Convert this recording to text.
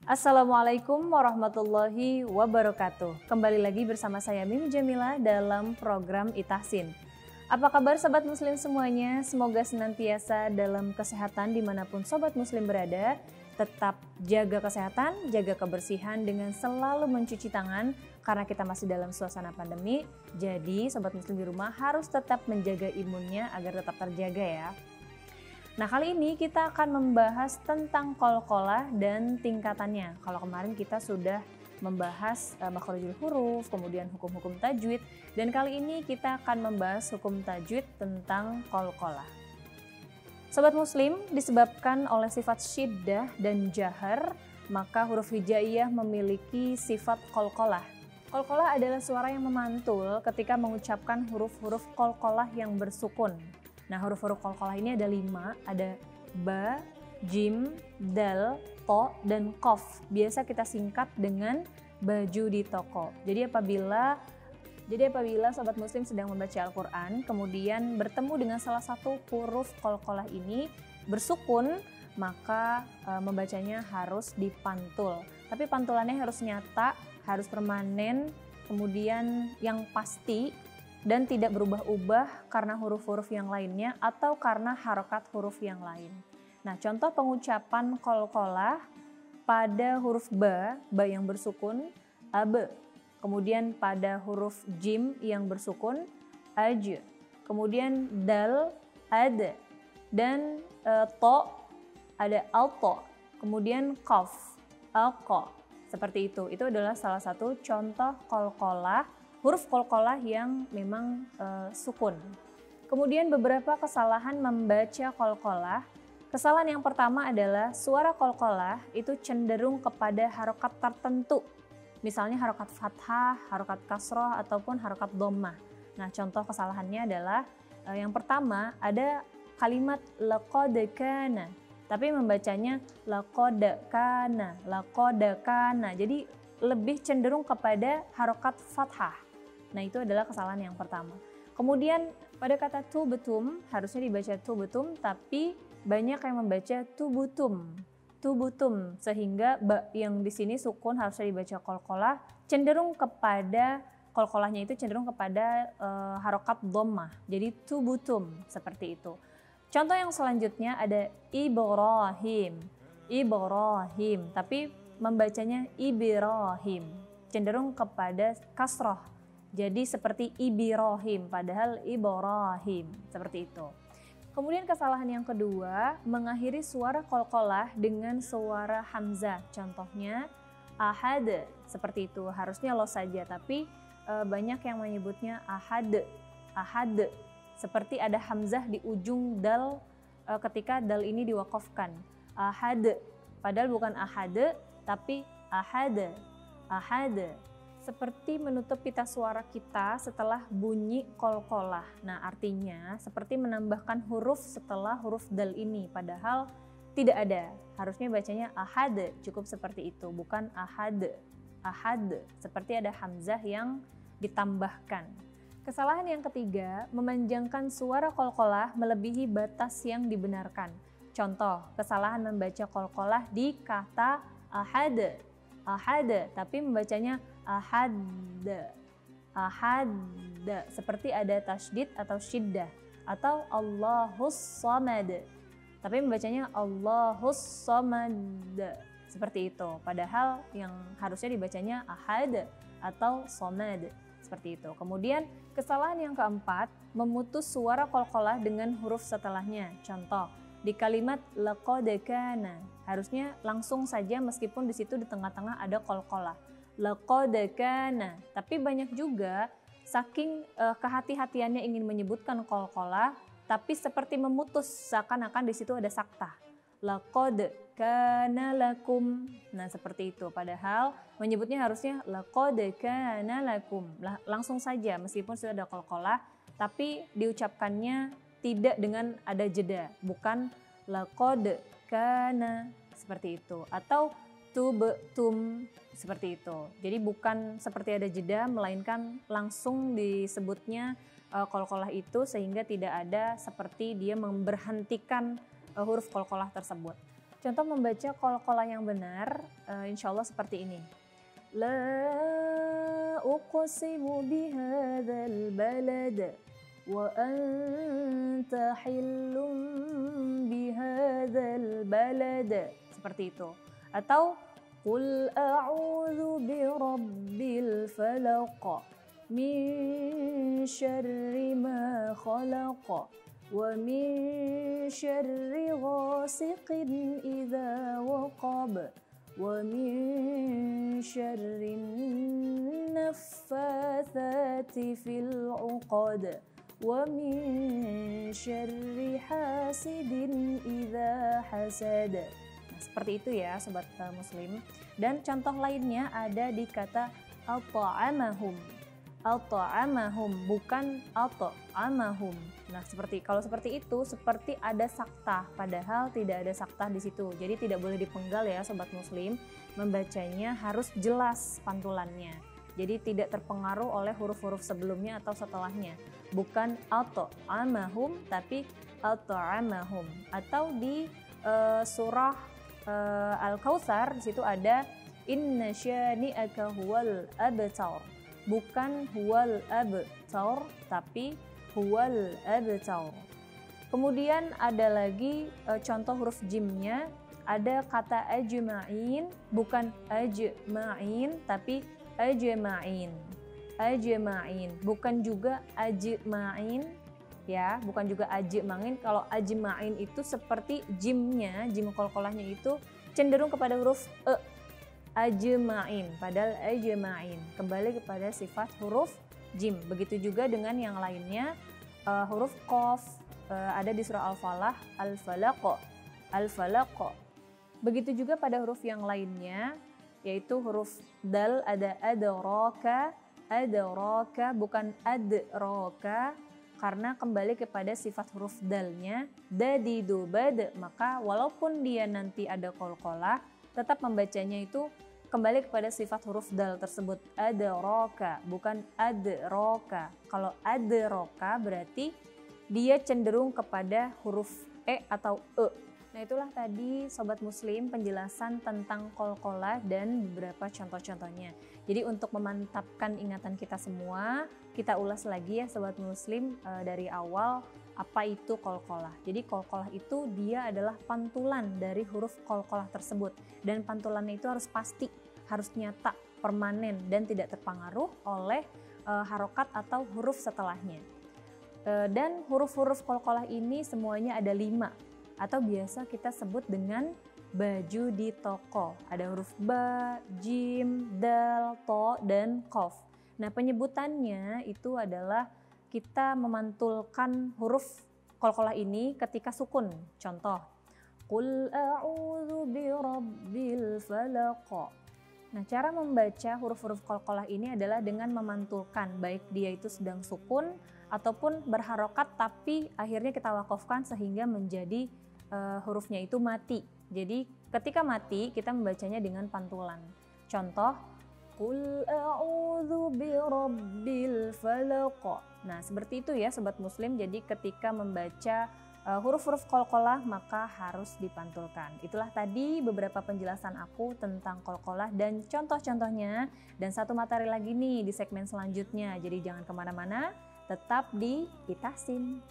Assalamualaikum warahmatullahi wabarakatuh. Kembali lagi bersama saya Mimi Jamila dalam program Itahsin. Apa kabar sobat muslim semuanya? Semoga senantiasa dalam kesehatan dimanapun sobat muslim berada. Tetap jaga kesehatan, jaga kebersihan dengan selalu mencuci tangan karena kita masih dalam suasana pandemi. Jadi sobat muslim di rumah harus tetap menjaga imunnya agar tetap terjaga ya. Nah, kali ini kita akan membahas tentang qalqalah dan tingkatannya. Kalau kemarin kita sudah membahas makhrajul huruf, kemudian hukum-hukum tajwid, dan kali ini kita akan membahas hukum tajwid tentang qalqalah. Sobat muslim, disebabkan oleh sifat syiddah dan jahar, maka huruf hijaiyah memiliki sifat qalqalah. Qalqalah adalah suara yang memantul ketika mengucapkan huruf-huruf qalqalah yang bersukun. Nah, huruf-huruf qalqalah ini ada 5, ada ba, jim, dal, to, dan qaf. Biasa kita singkat dengan baju di toko. Jadi apabila sobat muslim sedang membaca Al-Quran, kemudian bertemu dengan salah satu huruf qalqalah ini bersukun, maka membacanya harus dipantul. Tapi pantulannya harus nyata, harus permanen, kemudian yang pasti, dan tidak berubah-ubah karena huruf-huruf yang lainnya atau karena harokat huruf yang lain. Nah, contoh pengucapan qalqalah pada huruf ba yang bersukun, ab. Kemudian pada huruf jim yang bersukun, aj. Kemudian dal, ad. Dan to, ada alto. Kemudian qaf, alqa. Seperti itu. Itu adalah salah satu contoh qalqalah, huruf qalqalah yang memang sukun. Kemudian beberapa kesalahan membaca qalqalah. Kesalahan yang pertama adalah suara qalqalah itu cenderung kepada harokat tertentu. Misalnya harokat fathah, harokat kasroh, ataupun harokat dhammah. Nah, contoh kesalahannya adalah yang pertama ada kalimat laqad kana, tapi membacanya laqad kana. Jadi lebih cenderung kepada harokat fathah. Nah, itu adalah kesalahan yang pertama. Kemudian pada kata tubutum harusnya dibaca tubutum, tapi banyak yang membaca tubutum, sehingga ba yang di sini sukun harusnya dibaca qalqalah, cenderung kepada qalqalahnya itu cenderung kepada harokat dhammah. Jadi tubutum seperti itu. Contoh yang selanjutnya ada Ibrahim, tapi membacanya Ibrahim, cenderung kepada kasroh. Jadi seperti Ibrahim, padahal Ibrahim, seperti itu. Kemudian kesalahan yang kedua, mengakhiri suara qalqalah dengan suara hamzah. Contohnya ahad, seperti itu. Harusnya lo saja, tapi banyak yang menyebutnya ahad. Seperti ada hamzah di ujung dal ketika dal ini diwaqafkan. Ahad, padahal bukan ahad, tapi ahad. Seperti menutup pita suara kita setelah bunyi qalqalah. Nah, artinya seperti menambahkan huruf setelah huruf dal ini, padahal tidak ada. Harusnya bacanya ahad, cukup seperti itu, bukan ahad. Seperti ada hamzah yang ditambahkan. Kesalahan yang ketiga, memanjangkan suara qalqalah melebihi batas yang dibenarkan. Contoh, kesalahan membaca qalqalah di kata ahad, tapi membacanya ahad, seperti ada tasydid atau syiddah, atau Allahus samad, tapi membacanya Allahus samad, seperti itu. Padahal yang harusnya dibacanya ahad atau samad, seperti itu. Kemudian kesalahan yang keempat, memutus suara qalqalah dengan huruf setelahnya. Contoh, di kalimat laqad kana, harusnya langsung saja meskipun di situ di tengah-tengah ada qalqalah. Laqad kana, tapi banyak juga saking kehati-hatiannya ingin menyebutkan qalqalah, tapi seperti memutus seakan-akan di situ ada saktah. Laqad kana lakum. Nah, seperti itu. Padahal menyebutnya harusnya laqad kana lakum. Langsung saja meskipun sudah ada qalqalah, tapi diucapkannya tidak dengan ada jeda, bukan laqad kana seperti itu, atau tubtum seperti itu. Jadi bukan seperti ada jeda, melainkan langsung disebutnya qalqalah itu, sehingga tidak ada seperti dia memberhentikan huruf qalqalah tersebut. Contoh membaca qalqalah yang benar, insya Allah seperti ini. La uqsimu bihadzal balad wa anta hillum bihadzal balad. Seperti itu. Atau qul a'udzu birabbil falaq min syarri ma khalaq wa min syarri ghasiqin idza waqab wa min syarrin naffatsati fil 'uqad wa min syarri hasidin idza hasad. Nah, seperti itu ya sobat muslim. Dan contoh lainnya ada di kata at'amahum. At'amahum bukan at'amahum. Nah, kalau seperti itu seperti ada saktah, padahal tidak ada saktah di situ. Jadi tidak boleh dipenggal ya sobat muslim, membacanya harus jelas pantulannya. Jadi tidak terpengaruh oleh huruf-huruf sebelumnya atau setelahnya. Bukan at'amahum tapi at'amahum. Atau di surah Al-Kautsar di situ ada inna syani'aka huwal abtar. Bukan huwal abtar tapi huwal abtar. Kemudian ada lagi contoh huruf jimnya, ada kata ajma'in, bukan ajma'in tapi ajma'in. Ajma'in, bukan juga ajma'in ya, bukan juga ajma'in. Kalau ajma'in itu seperti jimnya, jim qalqalahnya itu cenderung kepada huruf e. Ajma'in, padahal ajma'in kembali kepada sifat huruf jim. Begitu juga dengan yang lainnya, huruf qaf ada di surah Al-Falah, al-falaq, al-falaq. Begitu juga pada huruf yang lainnya, yaitu huruf dal ada adraka, adraka bukan adraka, karena kembali kepada sifat huruf dalnya dadidu bad, maka walaupun dia nanti ada qalqalah, tetap membacanya itu kembali kepada sifat huruf dal tersebut, adraka bukan adraka. Kalau adraka berarti dia cenderung kepada huruf e atau e. Nah, itulah tadi sobat muslim penjelasan tentang qalqalah dan beberapa contoh-contohnya. Jadi untuk memantapkan ingatan kita semua, kita ulas lagi ya sobat muslim dari awal apa itu qalqalah. Jadi qalqalah itu dia adalah pantulan dari huruf qalqalah tersebut, dan pantulannya itu harus pasti, harus nyata, permanen dan tidak terpengaruh oleh harokat atau huruf setelahnya. Dan huruf-huruf qalqalah ini semuanya ada 5 atau biasa kita sebut dengan baju di toko. Ada huruf ba, jim, dal, to, dan qaf. Nah, penyebutannya itu adalah kita memantulkan huruf qalqalah ini ketika sukun. Contoh, qul a'udzu birabbil falaq. Nah, cara membaca huruf-huruf qalqalah ini adalah dengan memantulkan, baik dia itu sedang sukun ataupun berharokat tapi akhirnya kita wakafkan sehingga menjadi hurufnya itu mati. Jadi ketika mati kita membacanya dengan pantulan. Contoh, qul a'udzu birabbil falaq. Nah, seperti itu ya sobat muslim. Jadi ketika membaca huruf-huruf qalqalah maka harus dipantulkan. Itulah tadi beberapa penjelasan aku tentang qalqalah dan contoh-contohnya. Dan satu materi lagi nih di segmen selanjutnya. Jadi jangan kemana-mana, tetap di Itahsin.